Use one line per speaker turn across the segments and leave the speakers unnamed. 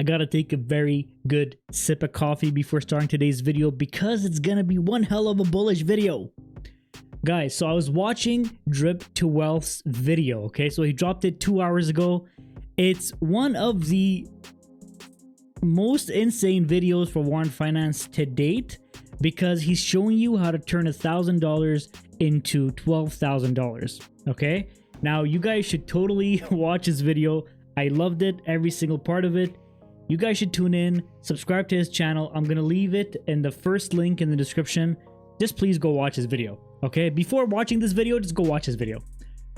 gotta take a very good sip of coffee before starting today's video because it's gonna be one hell of a bullish video. Guys, so I was watching Drip to Wealth's video, okay? So he dropped it 2 hours ago. It's one of the most insane videos for Warren.Finance to date because he's showing you how to turn $1,000 into $12,000, okay? Now, you guys should totally watch this video. I loved it, every single part of it. You guys should tune in, subscribe to his channel. I'm gonna leave it in the first link in the description. Just please go watch his video, okay? Before watching this video, just go watch his video.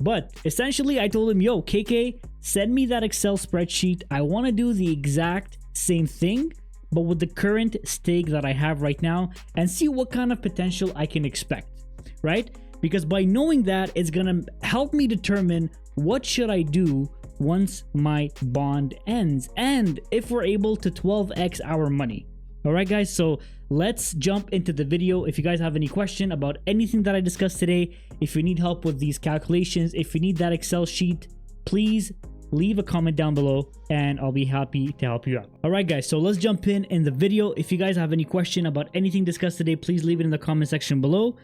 But essentially, I told him, yo, KK, send me that Excel spreadsheet. I wanna do the exact same thing, but with the current stake that I have right now and see what kind of potential I can expect, right? Because by knowing that, it's gonna help me determine what should I do once my bond ends and if we're able to 12x our money. All right, guys, so let's jump into the video. If you guys have any question about anything that I discussed today, if you need help with these calculations, if you need that Excel sheet, please leave a comment down below and I'll be happy to help you out. All right, guys, so let's jump in the video. If you guys have any question about anything discussed today, please leave it in the comment section below.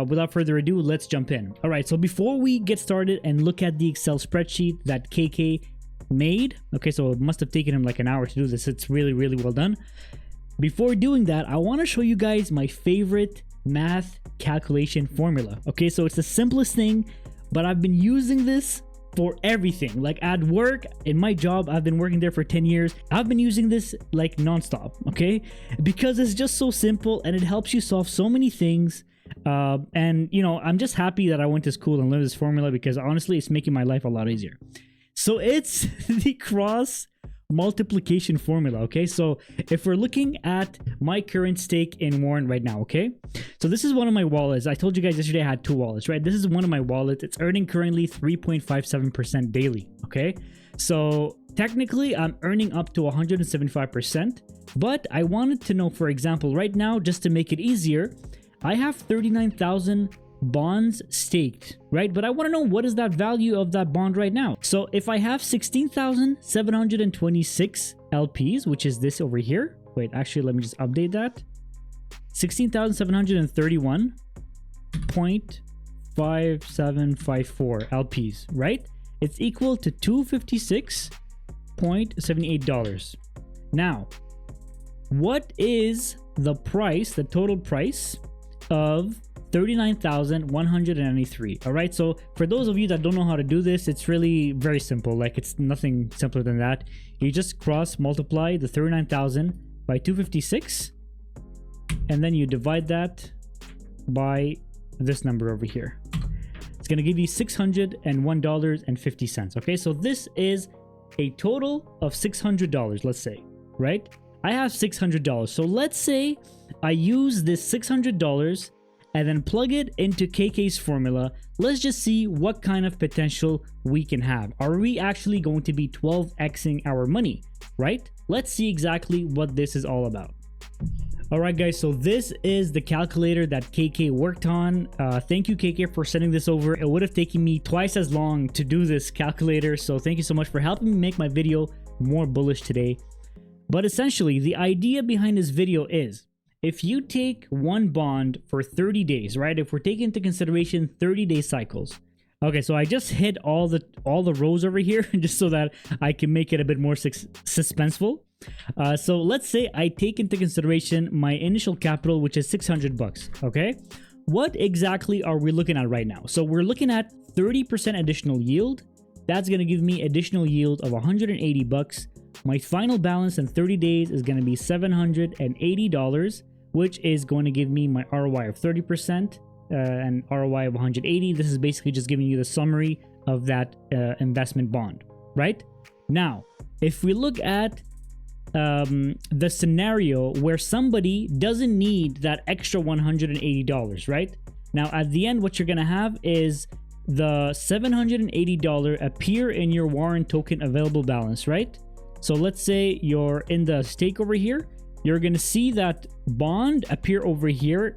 Without further ado, let's jump in. All right, so before we get started and look at the Excel spreadsheet that KK made, okay, so it must have taken him like an hour to do this. It's really, really well done. Before doing that, I want to show you guys my favorite math calculation formula. Okay, so it's the simplest thing, but I've been using this for everything. Like at work, in my job, I've been working there for 10 years. I've been using this like nonstop, okay? Because it's just so simple and it helps you solve so many things. And you know, I'm just happy that I went to school and learned this formula because honestly, it's making my life a lot easier. So it's the cross multiplication formula, okay? So if we're looking at my current stake in Warren right now, okay? So this is one of my wallets. I told you guys yesterday I had 2 wallets, right? This is one of my wallets. It's earning currently 3.57% daily, okay? So technically I'm earning up to 175%, but I wanted to know, for example, right now, just to make it easier, I have 39,000 bonds staked, right? But I want to know what is that value of that bond right now. So if I have 16,726 LPs, which is this over here. Wait, actually, let me just update that. 16,731.5754 LPs, right? It's equal to $256.78. Now, what is the price, the total price of 39,193? All right, so for those of you that don't know how to do this, it's really very simple. Like, it's nothing simpler than that. You just cross multiply the 39,000 by 256 and then you divide that by this number over here. It's going to give you $601.50. okay, so this is a total of $600, let's say, right? I have $600. So let's say I use this $600 and then plug it into KK's formula. Let's just see what kind of potential we can have. Are we actually going to be 12xing our money, right? Let's see exactly what this is all about. All right, guys, so this is the calculator that KK worked on. Thank you, KK, for sending this over. It would have taken me twice as long to do this calculator. So thank you so much for helping me make my video more bullish today. But essentially, the idea behind this video is, if you take one bond for 30 days, right? If we're taking into consideration 30-day cycles. Okay, so I just hit all the rows over here just so that I can make it a bit more suspenseful. So let's say I take into consideration my initial capital, which is 600 bucks, okay? What exactly are we looking at right now? So we're looking at 30% additional yield. That's going to give me additional yield of 180 bucks. My final balance in 30 days is going to be $780, which is going to give me my ROI of 30% and ROI of 180. This is basically just giving you the summary of that investment bond, right? Now, if we look at the scenario where somebody doesn't need that extra $180, right? Now, at the end, what you're going to have is the $780 appear in your Warren token available balance, right? So let's say you're in the stake over here. You're going to see that bond appear over here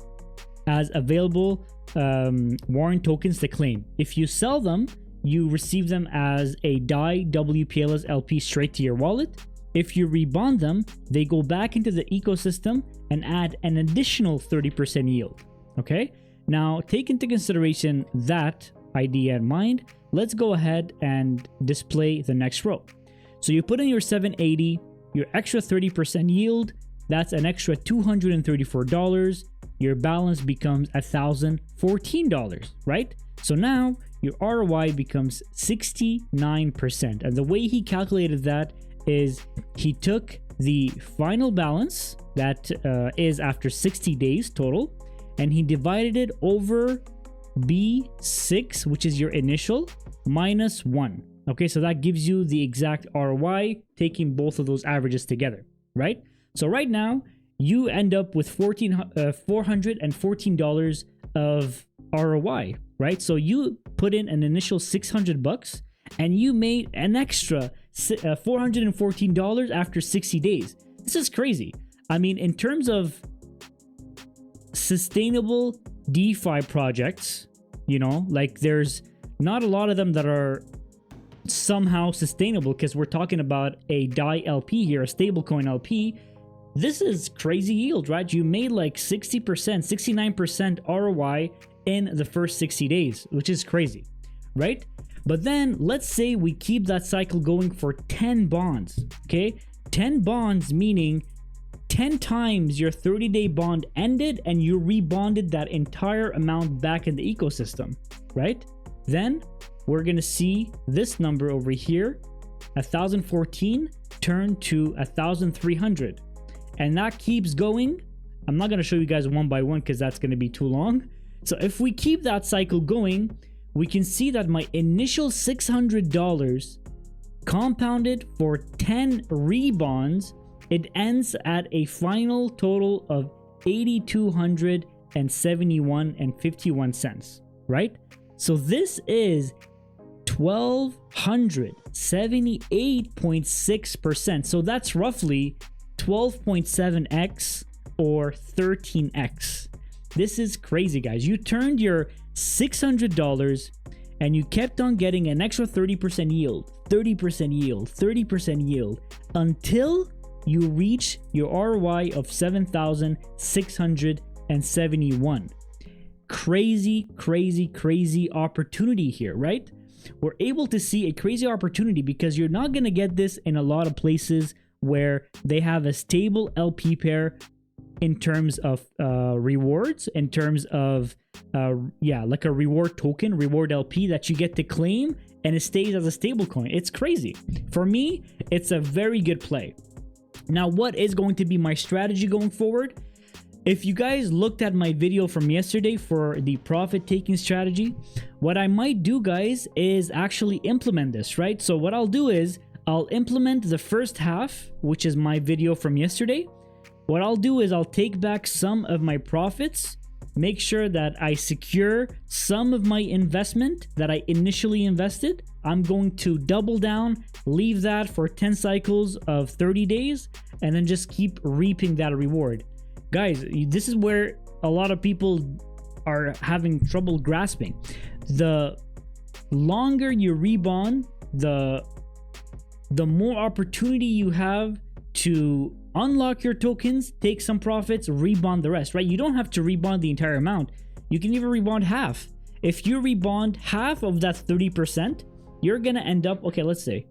as available Warren tokens to claim. If you sell them, you receive them as a Dai-WPLS LP straight to your wallet. If you rebond them, they go back into the ecosystem and add an additional 30% yield. Okay, now take into consideration that idea in mind. Let's go ahead and display the next row. So you put in your 780, your extra 30% yield, that's an extra $234. Your balance becomes $1,014, right? So now your ROI becomes 69%. And the way he calculated that is he took the final balance that is after 60 days total, and he divided it over B6, which is your initial, minus 1. Okay, so that gives you the exact ROI, taking both of those averages together, right? So right now, you end up with $414 of ROI, right? So you put in an initial $600 and you made an extra $414 after 60 days. This is crazy. I mean, in terms of sustainable DeFi projects, you know, like there's not a lot of them that are somehow sustainable, because we're talking about a Dai LP here, a stablecoin LP. This is crazy yield, right? You made like 60%, 69% ROI in the first 60 days, which is crazy, right? But then let's say we keep that cycle going for 10 bonds, okay? 10 bonds meaning 10 times your 30-day bond ended and you rebonded that entire amount back in the ecosystem, right? Then we're gonna see this number over here, 1,014 turn to 1,300. And that keeps going. I'm not gonna show you guys one by one because that's gonna be too long. So if we keep that cycle going, we can see that my initial $600 compounded for 10 rebonds, it ends at a final total of $8,271.51, right? So this is 1,278.6%. So that's roughly 12.7x or 13x. This is crazy, guys. You turned your $600 and you kept on getting an extra 30% yield, 30% yield, 30% yield until you reach your ROI of 7,671. Crazy, crazy, crazy opportunity here, right? We're able to see a crazy opportunity because you're not going to get this in a lot of places where they have a stable LP pair in terms of rewards, in terms of like a reward token, reward LP that you get to claim and it stays as a stable coin. It's crazy. For me, it's a very good play. Now, what is going to be my strategy going forward? If you guys looked at my video from yesterday for the profit taking strategy, what I might do, guys, is actually implement this, right? So what I'll do is I'll implement the first half, which is my video from yesterday. What I'll do is I'll take back some of my profits, make sure that I secure some of my investment that I initially invested. I'm going to double down, leave that for 10 cycles of 30 days, and then just keep reaping that reward. Guys, this is where a lot of people are having trouble grasping. The longer you rebond, the more opportunity you have to unlock your tokens, take some profits, rebond the rest, right? You don't have to rebond the entire amount. You can even rebond half. If you rebond half of that 30%, you're gonna end up, okay, let's say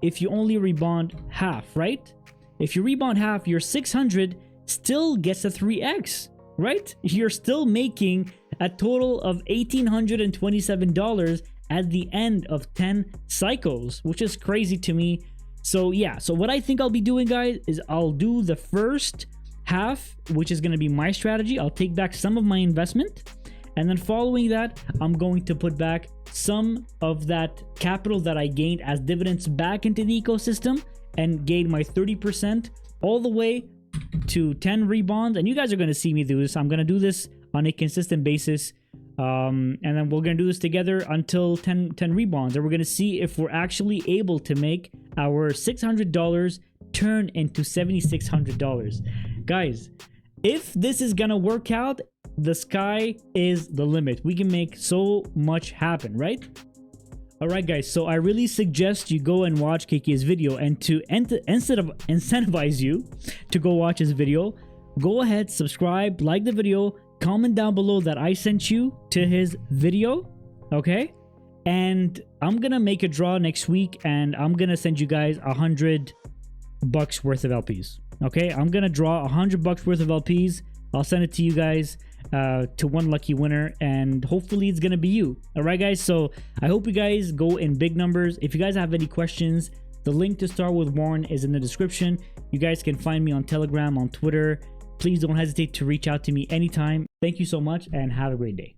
if you only rebond half, right? If you rebond half, your 600 still gets a 3x, right? You're still making a total of $1,827 at the end of 10 cycles, which is crazy to me. So yeah, so what I think I'll be doing, guys, is I'll do the first half, which is going to be my strategy. I'll take back some of my investment, and then following that, I'm going to put back some of that capital that I gained as dividends back into the ecosystem and gain my 30% all the way to 10 rebonds. And you guys are going to see me do this. I'm going to do this on a consistent basis. And then we're going to do this together until 10 rebonds. And we're going to see if we're actually able to make our $600 turn into $7,600. Guys, if this is going to work out, the sky is the limit. We can make so much happen, right? Alright guys, so I really suggest you go and watch KK's video, and to instead of incentivize you to go watch his video, go ahead, subscribe, like the video, comment down below that I sent you to his video, okay? And I'm gonna make a draw next week, and I'm gonna send you guys $100 worth of LPs, okay? I'm gonna draw $100 worth of LPs. I'll send it to you guys, to one lucky winner, and hopefully it's gonna be you. All right guys, so I hope you guys go in big numbers. If you guys have any questions, the link to start with Warren is in the description. You guys can find me on Telegram, on Twitter. Please don't hesitate to reach out to me anytime. Thank you so much and have a great day.